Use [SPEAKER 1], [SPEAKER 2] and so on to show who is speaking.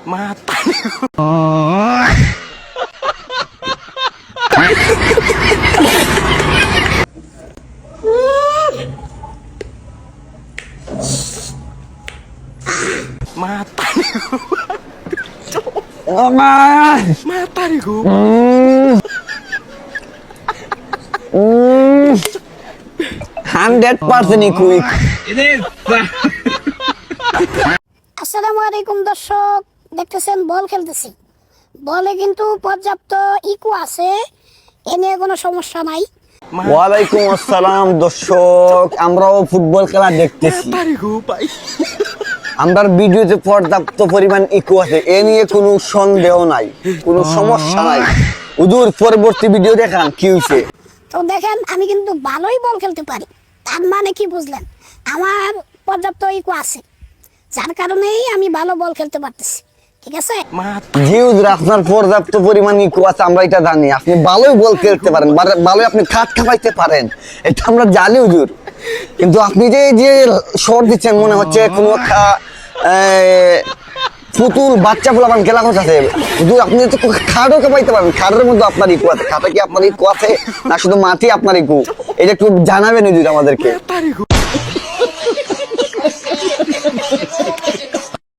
[SPEAKER 1] Mata. Mata.
[SPEAKER 2] Oh my.
[SPEAKER 1] Mata nih gue.
[SPEAKER 2] Mm. 100% quick.
[SPEAKER 3] আসসালামু আলাইকুম দর্শক, দেখতেছেন বল খেলতেছি। বলে কিন্তু পর্যাপ্ত ইকো আছে, এ নিয়ে কোনো সমস্যা নাই।
[SPEAKER 2] ওয়ালাইকুম আসসালাম দর্শক, আমরাও ফুটবল খেলা দেখতেছি।
[SPEAKER 1] Mata nih gue, Pak.
[SPEAKER 2] আমরা ভিডিওতে পর্যাপ্ত পরিমাণ ইকো আছে, এ নিয়ে কোনো সন্দেহ নাই, কোনো সমস্যা নাই। হুজুর পরবর্তী ভিডিও দেখান কি হইছে।
[SPEAKER 3] তো দেখেন আমি কিন্তু ভালোই বল খেলতে পারি, তার মানে কি বুঝলেন? আমার পর্যাপ্ত ইকো আছে, যার কারণেই আমি ভালো বল খেলতে পারতেছি। ঠিক আছে?
[SPEAKER 1] Mata.
[SPEAKER 2] জি হুজুর, আপনার পর্যাপ্ত পরিমাণ ইকো আছে, আমরা এটা জানি। আপনি ভালোই বল খেলতে পারেন, ভালোই আপনি খাট খাপাইতে পারেন, এটা আমরা জানি হুজুর। কিন্তু আপনি যে শর্ট দিচ্ছেন, মনে হচ্ছে কোনো একটা পুতুল বাচ্চা পোলাপান খেলা করতেছে হুজুর। আপনি তো খাটও খাপাইতে পারেন, খাটের মধ্যে আপনার ইকো আছে। খাটে কি আপনার ইকো আছে, না শুধু মাটি আপনার ইকো? এটা একটু জানাবেন হুজুর আমাদেরকে।
[SPEAKER 1] Mata nih gue.